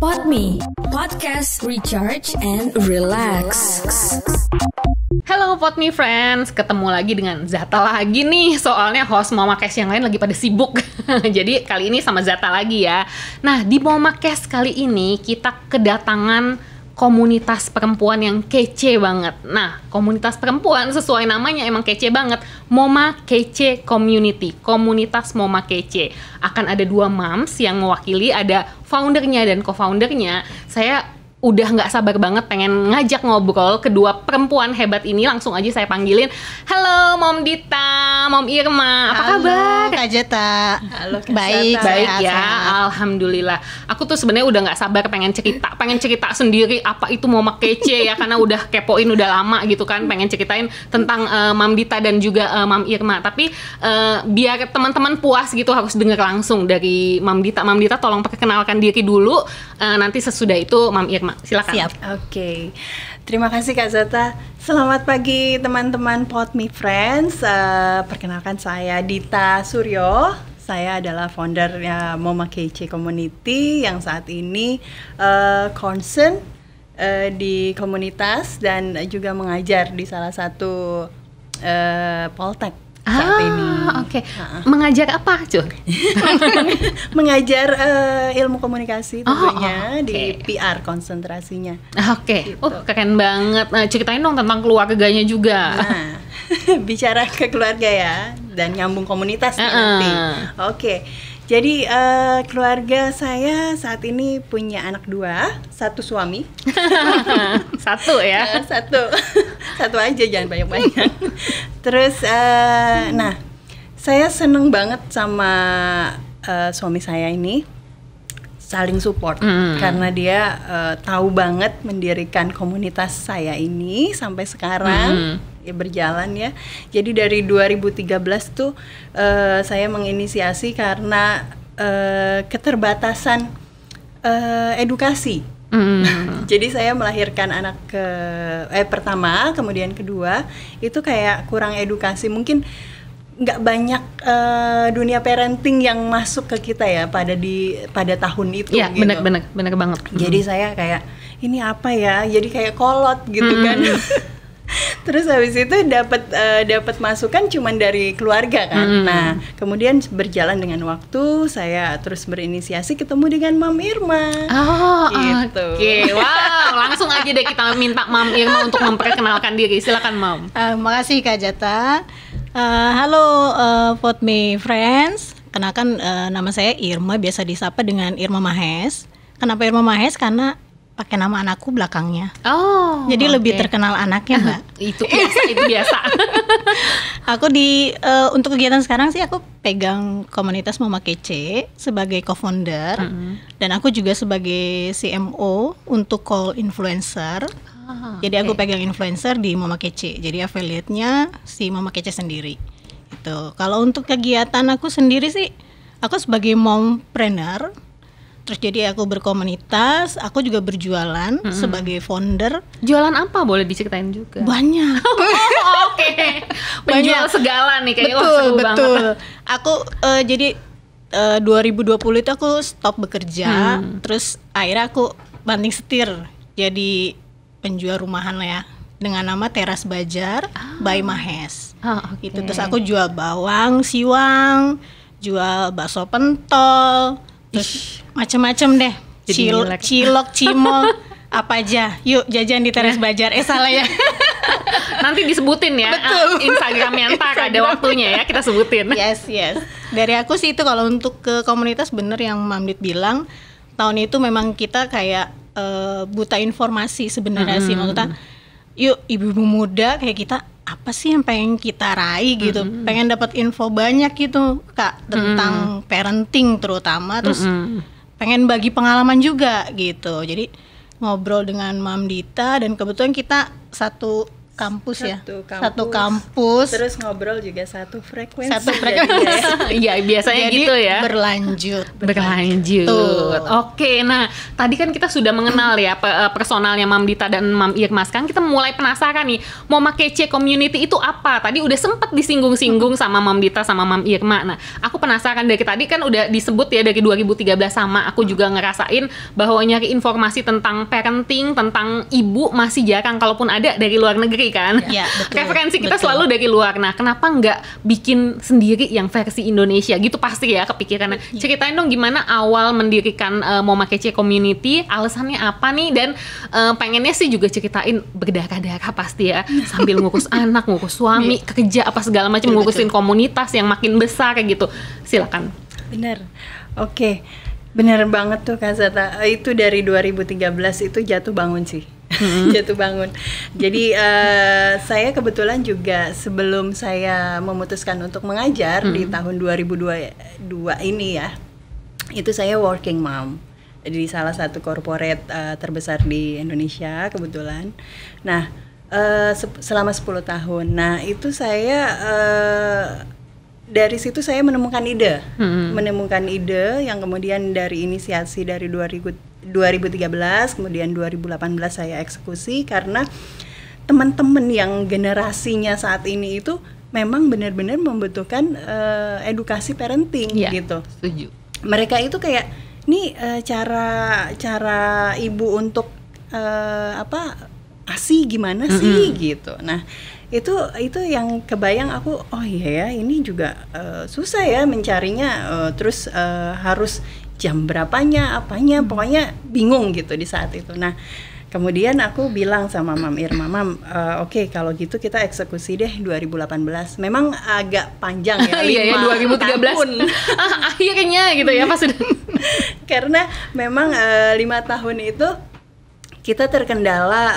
Podme, podcast recharge and relax. Halo Podme friends, ketemu lagi dengan Zata lagi nih. Soalnya host Momakes yang lain lagi pada sibuk. Jadi kali ini sama Zata lagi ya. Nah, di Momakes kali ini kita kedatangan komunitas perempuan yang kece banget. Nah, komunitas perempuan sesuai namanya emang kece banget. Moma Kece Community, komunitas Moma Kece. Akan ada 2 moms yang mewakili, ada foundernya dan co-foundernya. Saya udah nggak sabar banget pengen ngajak ngobrol kedua perempuan hebat ini. Langsung aja saya panggilin. Halo Mom Dita, Mom Irma, apa kabar? Kak Jeta. Halo, Kak Baik, Zata. baik ya, alhamdulillah. Aku tuh sebenarnya udah nggak sabar pengen cerita sendiri apa itu Moma Kece ya, karena udah kepoin udah lama gitu kan, pengen ceritain tentang Mam Dita dan juga Mam Irma. Tapi biar teman-teman puas gitu harus denger langsung dari Mam Dita. Mam Dita tolong perkenalkan diri dulu, nanti sesudah itu Mam Irma. Silakan. Siap. Oke. Terima kasih Kak Zata. Selamat pagi teman-teman Podme Friends. Perkenalkan saya Dita Suryo. Saya adalah foundernya Moma Kece Community yang saat ini concern di komunitas dan juga mengajar di salah satu Poltek saat ini. Oke. Mengajar apa, Cun? Mengajar ilmu komunikasi tentunya oke. di PR konsentrasinya. Oke. Gitu. Keren banget. Nah, ceritain dong tentang keluarganya juga. Nah, bicara ke keluarga ya dan nyambung komunitas nih nanti. Oke. Jadi keluarga saya saat ini punya anak 2, 1 suami. Satu ya. Satu aja, jangan banyak-banyak. Terus, nah, saya seneng banget sama suami saya ini, saling support karena dia tahu banget mendirikan komunitas saya ini sampai sekarang ya berjalan ya. Jadi dari 2013 tuh saya menginisiasi karena keterbatasan edukasi. Jadi saya melahirkan anak pertama, kemudian kedua itu kayak kurang edukasi, mungkin nggak banyak dunia parenting yang masuk ke kita ya pada tahun itu. Iya, gitu. benar banget. Jadi saya kayak ini apa ya? Jadi kayak kolot gitu kan. Terus habis itu dapat masukan cuman dari keluarga kan. Nah, kemudian berjalan dengan waktu saya terus berinisiasi ketemu dengan Mam Irma. Oh, gitu. Oke. Wow, langsung aja deh kita minta Mam Irma untuk memperkenalkan diri. Silakan, Mam. Makasih Kak Jeta. Halo Podme Friends. Kenalkan nama saya Irma, biasa disapa dengan Irma Mahes. Kenapa Irma Mahes? Karena pakai nama anakku belakangnya. Oh. Jadi lebih terkenal anaknya, Mbak. Itu biasa. Aku untuk kegiatan sekarang sih aku pegang komunitas Moma Kece sebagai co-founder dan aku juga sebagai CMO untuk call influencer. Jadi aku pegang influencer di Moma Kece. Jadi affiliate-nya si Moma Kece sendiri. Itu. Kalau untuk kegiatan aku sendiri sih, aku sebagai mompreneur. Terus jadi aku berkomunitas, aku juga berjualan sebagai founder. Jualan apa boleh diceritain juga? Banyak. Oke. Penjual segala nih kayaknya. Betul. Aku jadi 2020 itu aku stop bekerja, terus akhirnya aku banting setir jadi penjual rumahan lah ya, dengan nama Teras Bajar by Mahes. Okay. Itu terus aku jual bawang, siwang, jual bakso pentol, terus macem-macem deh, cilok, cimol, apa aja. Yuk jajan di Teras Bajar. Salah ya. Nanti disebutin ya. Instagramnya ntar ada waktunya ya kita sebutin. Yes. Dari aku sih itu kalau untuk ke komunitas bener yang Mam Dit bilang, tahun itu memang kita kayak buta informasi sebenarnya sih, maksudnya yuk ibu-ibu muda kayak kita apa sih yang pengen kita raih gitu, pengen dapat info banyak gitu Kak tentang parenting terutama, terus pengen bagi pengalaman juga gitu. Jadi ngobrol dengan Mam Dita dan kebetulan kita satu kampus ya. Satu kampus. Terus ngobrol juga satu frekuensi. Iya, biasanya Jadi, gitu ya. Berlanjut. Berlanjut. Oke, nah tadi kan kita sudah mengenal ya personalnya Mam Dita dan Mam Irma. Sekarang kita mulai penasaran nih, Moma Kece Community itu apa? Tadi udah sempat disinggung-singgung sama Mam Dita sama Mam Irma. Nah, aku penasaran dari tadi kan udah disebut ya dari 2013 sama aku juga ngerasain bahwa nyari informasi tentang parenting, tentang ibu masih jarang, kalaupun ada dari luar negeri kan. Ya, betul. Referensi kita selalu dari luar. Nah, kenapa nggak bikin sendiri yang versi Indonesia gitu pasti ya kepikiran. Ceritain dong gimana awal mendirikan Moma Kece Community, alasannya apa nih, dan pengennya sih juga ceritain berdarah-darah pasti ya, sambil ngurus anak, ngurus suami, kerja apa segala macam, ngurusin komunitas yang makin besar kayak gitu. Silakan. Bener. Oke. Bener banget tuh Kak Zata. Itu dari 2013 itu jatuh bangun sih. Jatuh bangun. Jadi saya kebetulan juga sebelum saya memutuskan untuk mengajar di tahun 2022 ini ya, itu saya working mom di salah satu corporate terbesar di Indonesia kebetulan. Nah, selama 10 tahun. Nah, itu saya dari situ saya menemukan ide yang kemudian dari inisiasi dari 2013, kemudian 2018 saya eksekusi karena teman-teman yang generasinya saat ini itu memang benar-benar membutuhkan edukasi parenting gitu. Setuju. Mereka itu kayak nih cara ibu untuk ASI gimana sih gitu. Nah, itu yang kebayang aku, oh iya ya, ini juga susah ya mencarinya, terus harus jam berapanya, apanya, pokoknya bingung gitu di saat itu. Nah, kemudian aku bilang sama Mam Irma, Mam, oke, kalau gitu kita eksekusi deh 2018. Memang agak panjang ya, 5 tahun. Akhirnya gitu ya pas sudah. Karena memang 5 tahun itu kita terkendala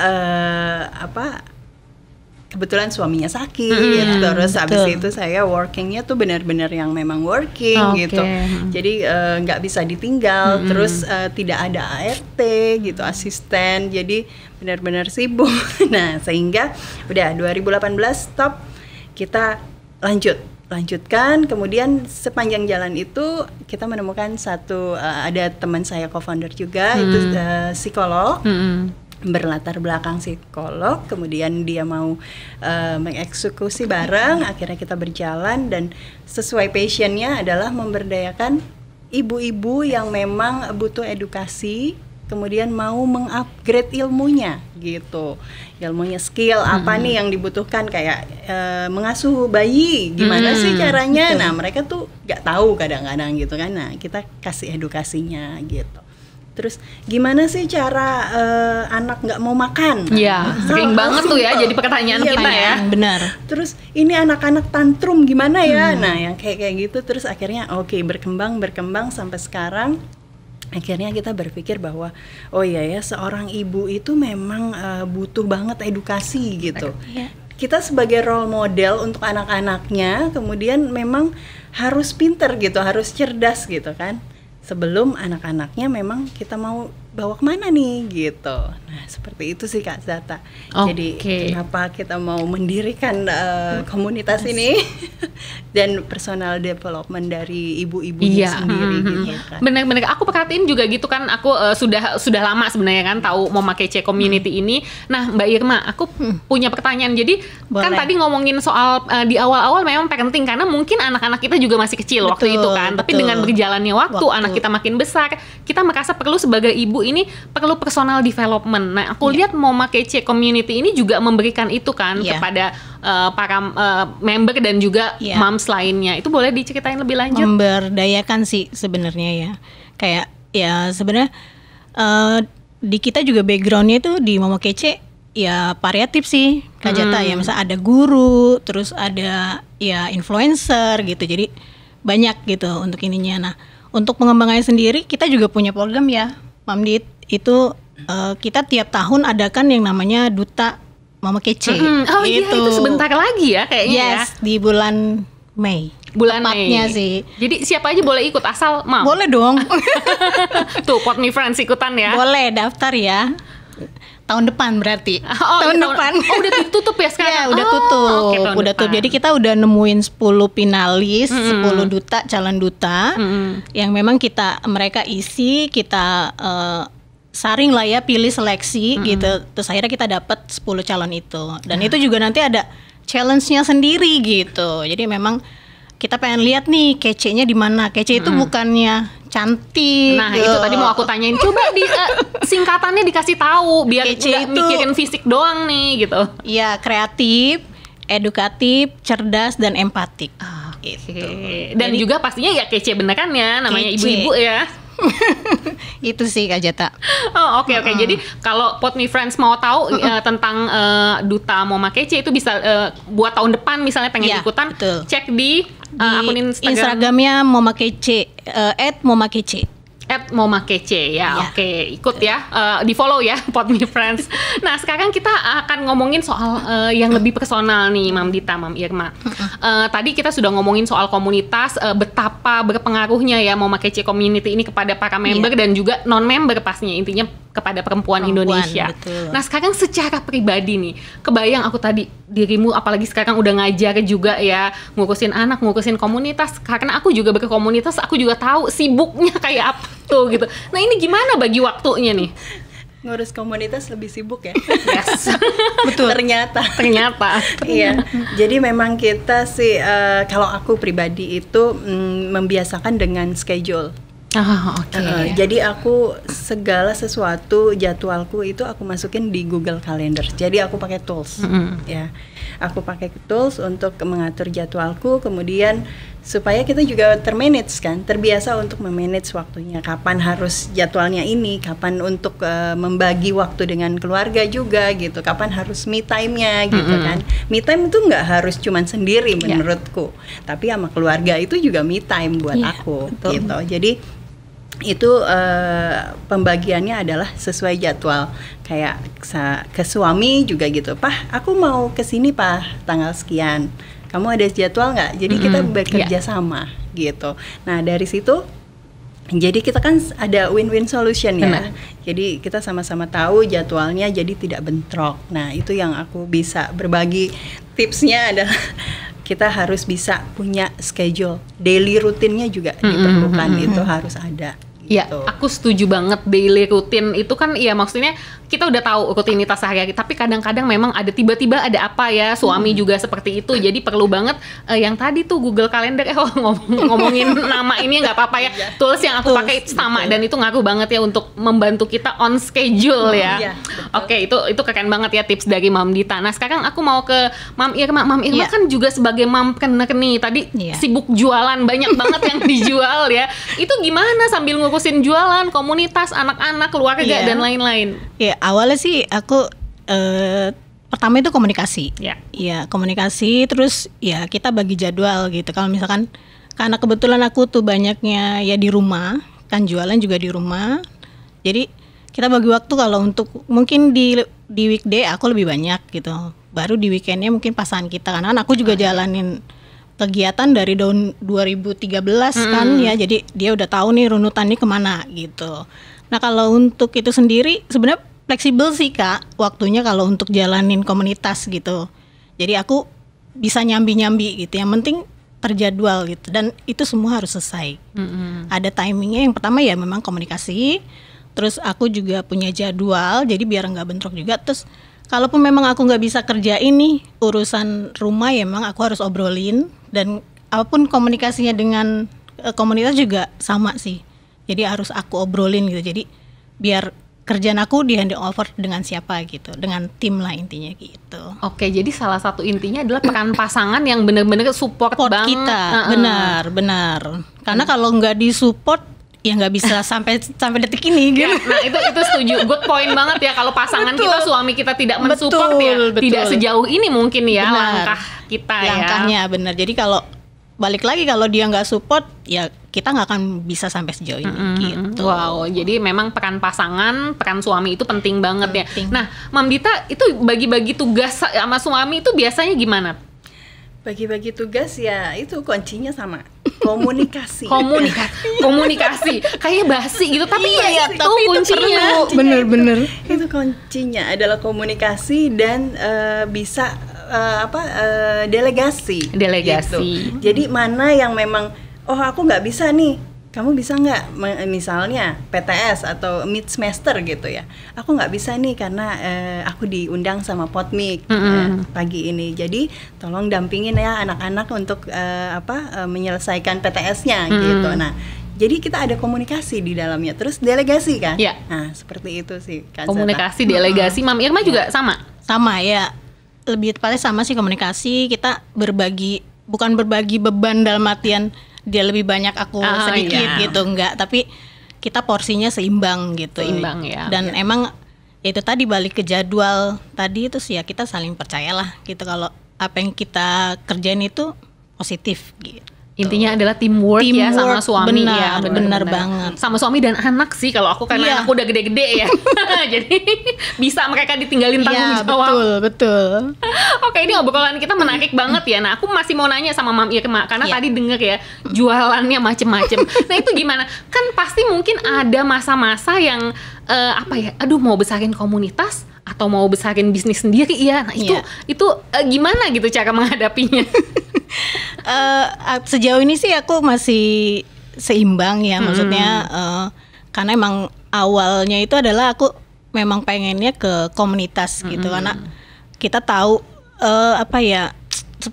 kebetulan suaminya sakit, terus habis itu saya workingnya tuh benar-benar yang memang working gitu, jadi nggak bisa ditinggal, terus tidak ada ART gitu, asisten, jadi benar-benar sibuk. Nah, sehingga udah 2018 stop, kita lanjutkan, kemudian sepanjang jalan itu kita menemukan ada teman saya co-founder juga, itu psikolog, berlatar belakang psikolog, kemudian dia mau mengeksekusi bareng, akhirnya kita berjalan dan sesuai passionnya adalah memberdayakan ibu-ibu yang memang butuh edukasi, kemudian mau mengupgrade ilmunya gitu, ilmunya skill apa nih yang dibutuhkan, kayak mengasuh bayi gimana sih caranya. Nah, mereka tuh nggak tahu kadang-kadang gitu kan. Nah, kita kasih edukasinya gitu. Terus gimana sih cara anak nggak mau makan? Iya, sering banget tuh ya jadi pertanyaan kita ya. Benar. Terus ini anak-anak tantrum gimana ya? Nah, yang kayak gitu, terus akhirnya berkembang sampai sekarang. Akhirnya kita berpikir bahwa oh iya ya, seorang ibu itu memang butuh banget edukasi gitu. Kita sebagai role model untuk anak-anaknya, kemudian memang harus pinter gitu, harus cerdas gitu kan. Sebelum anak-anaknya memang kita mau bawa kemana nih gitu. Nah, seperti itu sih Kak Zata. Jadi kenapa kita mau mendirikan komunitas ini dan personal development dari ibu-ibunya sendiri gitu kan. Benar-benar aku perhatiin juga gitu kan. Aku sudah lama sebenarnya kan tahu Moma Kece Community ini. Nah, Mbak Irma, aku punya pertanyaan. Jadi kan tadi ngomongin soal di awal-awal memang parenting karena mungkin anak-anak kita juga masih kecil waktu itu kan. Tapi dengan berjalannya waktu anak kita makin besar, kita merasa perlu sebagai ibu ini perlu personal development. Nah, aku lihat Moma Kece Community ini juga memberikan itu kan kepada para member dan juga moms lainnya. Itu boleh diceritain lebih lanjut? Memberdayakan sih sebenarnya ya. Kayak ya sebenarnya di kita juga backgroundnya itu di Moma Kece ya variatif sih Kak Jata ya. Misal ada guru, terus ada ya influencer gitu. Jadi banyak gitu untuk ininya. Nah, untuk pengembangannya sendiri kita juga punya program ya, Mam Dit. Itu kita tiap tahun adakan yang namanya Duta Moma Kece. Oh iya, itu sebentar lagi ya kayaknya. Yes, di bulan Mei. Bulan tepatnya Mei sih. Jadi siapa aja boleh ikut asal mau? Boleh dong. Tuh, Pod Me Friends ikutan ya. Boleh daftar ya. tahun depan berarti. Tahun depan. Udah tutup ya sekarang? Ya, udah tutup. Okay, udah tutup. Jadi kita udah nemuin 10 finalis, 10 duta, calon duta yang memang mereka isi, kita saring lah ya, pilih seleksi gitu. Terus akhirnya kita dapat 10 calon itu. Dan itu juga nanti ada challenge-nya sendiri gitu. Jadi memang kita pengen lihat nih kece-nya di mana. Kece itu bukannya cantik. Nah, itu tadi mau aku tanyain. Coba singkatannya dikasih tahu biar nggak mikirin fisik doang nih gitu. Iya, kreatif, edukatif, cerdas dan empatik. Gitu. Dan juga pastinya ya kece beneran ya, namanya kece. ibu-ibu ya. Itu sih Kak Jata. Oh, oke. Jadi kalau Pod Me Friends mau tahu tentang duta Moma Kece itu bisa buat tahun depan misalnya pengen ikutan, betul. Cek di akun Instagramnya Moma Kece, @momakece. @momakece ya. Oke, ikut ya, di follow ya Pod Me Friends. Nah, sekarang kita akan ngomongin soal yang lebih personal nih, Mam Dita, Mam Irma. Tadi kita sudah ngomongin soal komunitas, betapa berpengaruhnya ya Moma Kece community ini kepada para member dan juga non-member pastinya, intinya kepada perempuan Indonesia. Betul. Nah, sekarang secara pribadi nih, kebayang aku tadi dirimu apalagi sekarang udah ngajar juga ya, ngurusin anak, ngurusin komunitas. Karena aku juga berkomunitas, aku juga tahu sibuknya kayak apa tuh gitu. Nah, ini gimana bagi waktunya nih? Ngurus komunitas lebih sibuk ya. Yes. Betul. Ternyata. Iya. Jadi memang kita sih kalau aku pribadi itu membiasakan dengan schedule. Jadi aku segala sesuatu jadwalku itu aku masukin di Google Calendar. Jadi aku pakai tools, ya. Aku pakai tools untuk mengatur jadwalku. Kemudian supaya kita juga termanage kan, terbiasa untuk memanage waktunya. Kapan harus jadwalnya ini, kapan untuk membagi waktu dengan keluarga juga gitu. Kapan harus me time-nya gitu kan. Me time itu nggak harus cuman sendiri menurutku, tapi sama keluarga itu juga me time buat aku gitu. Jadi itu pembagiannya adalah sesuai jadwal. Kayak ke suami juga gitu, Pah aku mau kesini Pah tanggal sekian, kamu ada jadwal nggak? Jadi kita bekerja sama gitu. Nah dari situ jadi kita kan ada win-win solution ya. Jadi kita sama-sama tahu jadwalnya, jadi tidak bentrok. Nah itu yang aku bisa berbagi tipsnya adalah kita harus bisa punya schedule, daily rutinnya juga diperlukan, itu harus ada. Ya, aku setuju banget. Daily rutin itu kan ya maksudnya kita udah tahu rutinitas sehari-hari, tapi kadang-kadang memang ada tiba-tiba ada apa ya, suami juga seperti itu. Jadi perlu banget yang tadi tuh Google Calendar. Ngomongin nama ini nggak apa-apa ya. Tools yang aku pakai sama dan itu ngaruh banget ya untuk membantu kita on schedule ya. Oke, itu keren banget ya tips dari Mam Dita. Nah, sekarang aku mau ke Mam Irma. Mam Irma kan juga sebagai mampreneur nih. Tadi sibuk jualan, banyak banget yang dijual ya. Itu gimana sambil ngurusin jualan, komunitas, anak-anak, keluarga dan lain-lain? Ya, awalnya sih aku pertama itu komunikasi. Ya, komunikasi, terus ya kita bagi jadwal gitu. Kalau misalkan karena kebetulan aku tuh banyaknya ya di rumah, kan jualan juga di rumah. Jadi kita bagi waktu, kalau untuk mungkin di weekday aku lebih banyak gitu. Baru di weekendnya mungkin pasangan kita, karena aku juga jalanin kegiatan dari tahun 2013 kan ya, jadi dia udah tahu nih runutannya kemana gitu. Nah kalau untuk itu sendiri sebenarnya fleksibel sih Kak waktunya kalau untuk jalanin komunitas gitu. Jadi aku bisa nyambi-nyambi gitu, yang penting terjadwal gitu, dan itu semua harus selesai. Ada timingnya. Yang pertama ya memang komunikasi, terus aku juga punya jadwal jadi biar nggak bentrok juga. Terus kalaupun memang aku nggak bisa kerjain nih urusan rumah, ya memang aku harus obrolin. Dan apapun komunikasinya dengan komunitas juga sama sih. Jadi harus aku obrolin gitu. Jadi biar kerjaan aku di hand over dengan siapa gitu, dengan tim lah intinya gitu. Oke, jadi salah satu intinya adalah peran pasangan yang benar-benar support banget kita. Benar. Karena kalau nggak disupport ya nggak bisa sampai detik ini gitu. Nah itu setuju, good point banget ya. Kalau pasangan kita, suami kita tidak mensupport ya tidak sejauh ini mungkin ya langkah kita langkahnya benar. Jadi kalau balik lagi, kalau dia nggak support ya kita nggak akan bisa sampai sejauh ini gitu. Wow, jadi memang peran pasangan, peran suami itu penting banget ya. Nah, Mam Dita itu bagi-bagi tugas sama suami itu biasanya gimana? Bagi-bagi tugas ya itu kuncinya sama. Komunikasi kayak basi gitu, tapi ya itu kuncinya. Bener-bener. Itu kuncinya adalah komunikasi dan bisa delegasi. Gitu. Jadi mana yang memang aku nggak bisa nih, kamu bisa nggak, misalnya PTS atau mid semester gitu ya, aku nggak bisa nih karena aku diundang sama Potmi pagi ini, jadi tolong dampingin ya anak-anak untuk menyelesaikan PTS-nya gitu. Nah, jadi kita ada komunikasi di dalamnya, terus delegasi kan? Ya. Nah, seperti itu sih Kak Komunikasi, delegasi. Mam Irma juga sama? Sama ya, lebih tepatnya sama sih komunikasi. Kita bukan berbagi beban dalam artian dia lebih banyak aku sedikit gitu, enggak, tapi kita porsinya seimbang gitu. Seimbang ya. Dan emang ya itu tadi balik ke jadwal tadi itu sih ya, kita saling percayalah gitu kalau apa yang kita kerjain itu positif gitu. Intinya adalah teamwork ya sama suami. Benar banget. Sama suami dan anak sih kalau aku, karena aku udah gede-gede ya. Jadi bisa mereka ditinggalin tanggung jawab. Betul. Oke, ini obrolan kita menarik banget ya. Nah, aku masih mau nanya sama Mam Irma karena tadi denger ya jualannya macem-macem. Nah, itu gimana? Kan pasti mungkin ada masa-masa yang aduh mau besarin komunitas atau mau besarin bisnis sendiri ya. Nah, itu gimana gitu cara menghadapinya? Sejauh ini sih aku masih seimbang ya, maksudnya karena emang awalnya itu adalah aku memang pengennya ke komunitas gitu, karena kita tahu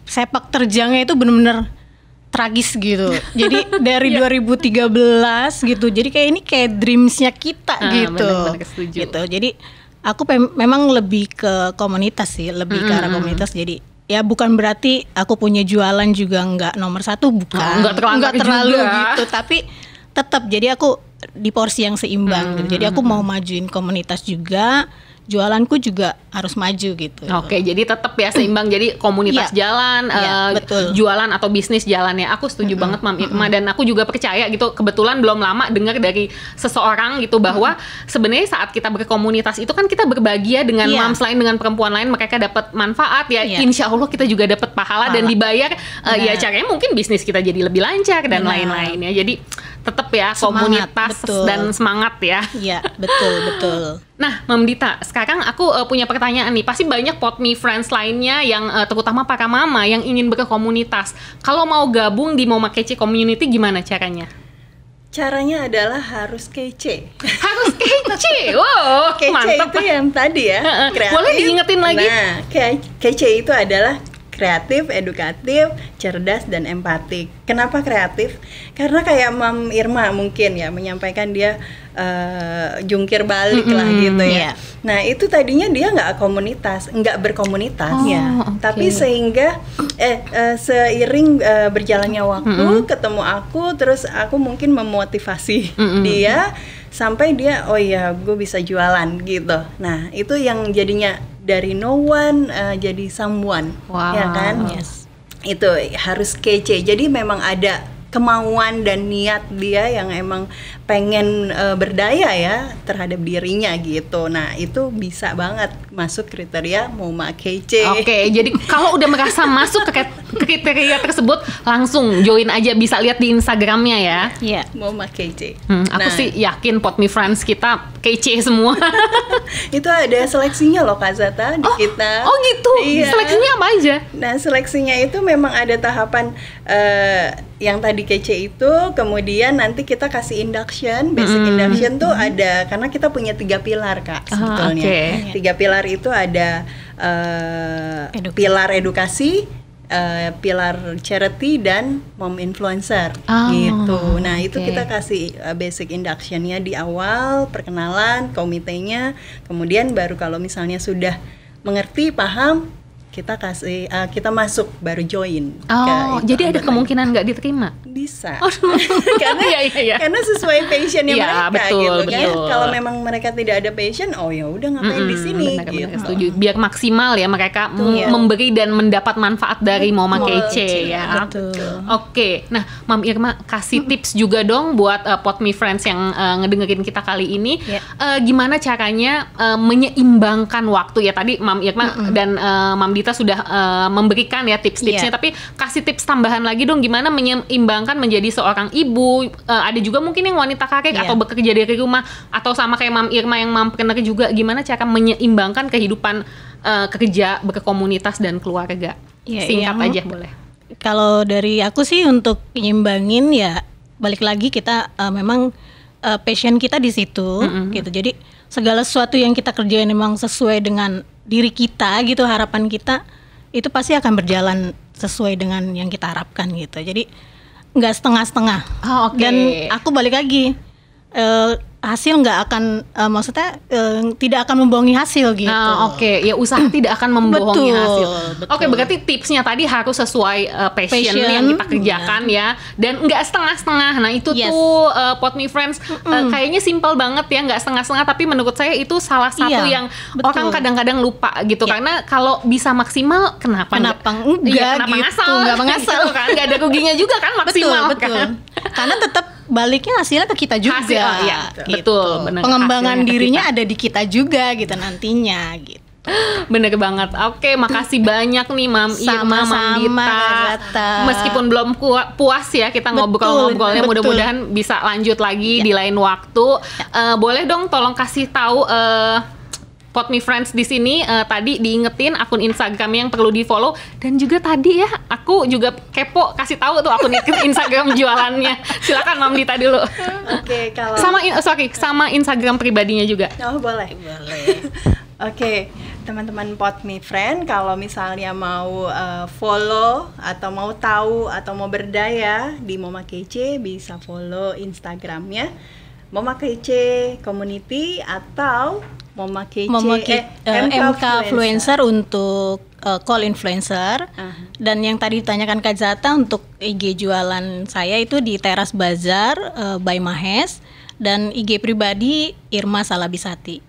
sepak terjangnya itu benar-benar tragis gitu. Jadi dari 2013 gitu, jadi kayak ini kayak dreamsnya kita gitu. Bener-bener setuju. Gitu. Jadi aku memang lebih ke komunitas sih, lebih ke arah komunitas. Jadi ya bukan berarti aku punya jualan juga nggak nomor satu, bukan, nggak terlalu gitu, tapi tetap jadi aku di porsi yang seimbang gitu. Jadi aku mau majuin komunitas juga, jualanku juga harus maju gitu. Oke, jadi tetap ya seimbang. Jadi komunitas jalan, betul. Jualan atau bisnis jalan ya. Aku setuju banget Mam Irma, dan aku juga percaya gitu. Kebetulan belum lama dengar dari seseorang gitu bahwa sebenarnya saat kita berkomunitas itu kan kita berbahagia dengan moms lain, dengan perempuan lain, mereka dapat manfaat ya. Insya Allah kita juga dapat pahala dan dibayar. Ya caranya mungkin bisnis kita jadi lebih lancar dan lain-lain ya. Jadi tetap ya komunitas dan semangat ya. Iya, betul. Nah, Mam Dita, sekarang aku punya pertanyaan nih. Pasti banyak Potmi Friends lainnya yang terutama para mama yang ingin berkomunitas. Kalau mau gabung di Mama Kece Community gimana caranya? Caranya adalah harus kece. Harus kece. Wow, kece mantap. Itu yang tadi ya. Kreatif. Boleh diingetin lagi? Nah, kece itu adalah kreatif, edukatif, cerdas, dan empatik. Kenapa kreatif? Karena kayak Mam Irma mungkin ya menyampaikan dia jungkir balik lah gitu ya. Nah itu tadinya dia nggak berkomunitas ya. Tapi sehingga seiring berjalannya waktu ketemu aku, terus aku mungkin memotivasi dia sampai dia gue bisa jualan gitu. Nah itu yang jadinya dari no one jadi someone, ya kan? Yes. Itu harus kece. Jadi memang ada kemauan dan niat dia yang emang pengen berdaya ya terhadap dirinya gitu. Nah itu bisa banget masuk kriteria Mama Kece. Oke, jadi kalau udah merasa masuk ke kriteria tersebut langsung join aja, bisa lihat di Instagramnya ya. Iya. Mama Kece. Aku sih yakin Potmi Friends kita kece semua. Itu ada seleksinya loh Kak Zata di kita. Oh gitu. Iya. Seleksinya apa aja? Nah seleksinya itu memang ada tahapan yang tadi kece itu, kemudian nanti kita kasih induction, basic induction tuh ada, karena kita punya 3 pilar Kak sebetulnya. 3 pilar itu ada pilar edukasi, pilar charity, dan mom influencer gitu. Nah itu kita kasih basic inductionnya di awal, perkenalan, komitenya, kemudian baru kalau misalnya sudah mengerti, paham, kita kasih kita masuk baru join. Jadi ada kemungkinan nggak diterima? Bisa. Karena sesuai passionnya mereka betul, gitu kan. Kalau memang mereka tidak ada passion, ya udah ngapain di sini gitu. Setuju. Biar maksimal ya mereka memberi dan mendapat manfaat dari Mama Kece ya. Betul. Oke. Nah, Mam Irma kasih tips juga dong buat Potmi Friends yang ngedengerin kita kali ini. Gimana caranya menyeimbangkan waktu ya, tadi Mam Irma dan Mam Dita sudah memberikan ya tips-tipsnya, tapi kasih tips tambahan lagi dong gimana menyeimbangkan menjadi seorang ibu. Ada juga mungkin yang wanita karir atau bekerja dari rumah, atau sama kayak Mam Irma yang mompreneur juga, gimana cara menyeimbangkan kehidupan kerja, berkomunitas dan keluarga. Singkat aja boleh. Kalau dari aku sih untuk nyimbangin ya balik lagi kita memang passion kita di situ gitu. Jadi segala sesuatu yang kita kerjain memang sesuai dengan diri kita gitu, harapan kita itu pasti akan berjalan sesuai dengan yang kita harapkan gitu. Jadi nggak setengah-setengah. Dan aku balik lagi, hasil nggak akan maksudnya tidak akan membohongi hasil gitu. Ya usaha tidak akan membohongi hasil. Betul. Berarti tipsnya tadi harus sesuai passion yang kita kerjakan ya, dan nggak setengah-setengah. Nah itu tuh Pot Me Friends kayaknya simple banget ya, nggak setengah-setengah, tapi menurut saya itu salah satu yang orang kadang-kadang lupa gitu. Karena kalau bisa maksimal kenapa enggak kenapa gitu, ngasal nggak mengasal gitu kan, nggak ada ruginya juga kan maksimal. Betul. Karena tetap baliknya hasilnya ke kita juga. Gitu. Betul, bener. Pengembangan dirinya ada di kita juga gitu nantinya gitu. Bener banget. Oke, makasih banyak nih Mam Irma, Mam Dita. Meskipun belum puas ya kita ngobrol-ngobrolnya, mudah-mudahan bisa lanjut lagi di lain waktu. Boleh dong tolong kasih tahu Pot Me Friends di sini tadi diingetin akun Instagram yang perlu di follow, dan juga tadi ya aku juga kepo kasih tahu tuh akun Instagram jualannya. Silakan Mam Dita dulu. Oke, kalau sama Instagram pribadinya juga. Boleh. Oke, teman-teman Pot Me Friend, kalau misalnya mau follow atau mau tahu atau mau berdaya di Moma Kece, bisa follow Instagramnya Moma Kece Community atau Moma Kece MK Influencer untuk call influencer. Dan yang tadi ditanyakan Kak Zata untuk IG jualan saya itu di Teras Bazar by Mahes, dan IG pribadi Irma Salabisati.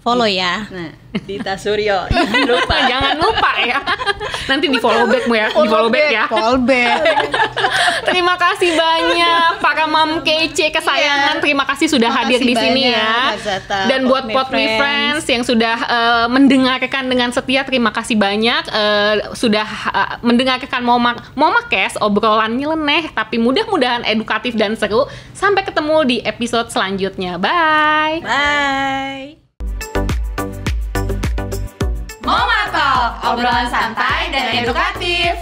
Follow ya. Nah, Dita Suryo, jangan lupa ya. Nanti di follow back ya, Follow back. Terima kasih banyak para Mam Kece kesayangan. Terima kasih sudah hadir di sini ya. Dan buat Pot Me Friends yang sudah mendengarkan dengan setia, terima kasih banyak sudah mendengarkan Momakes, obrolan nyeleneh tapi mudah-mudahan edukatif dan seru. Sampai ketemu di episode selanjutnya. Bye. Bye. Moma Talk, obrolan santai dan edukatif.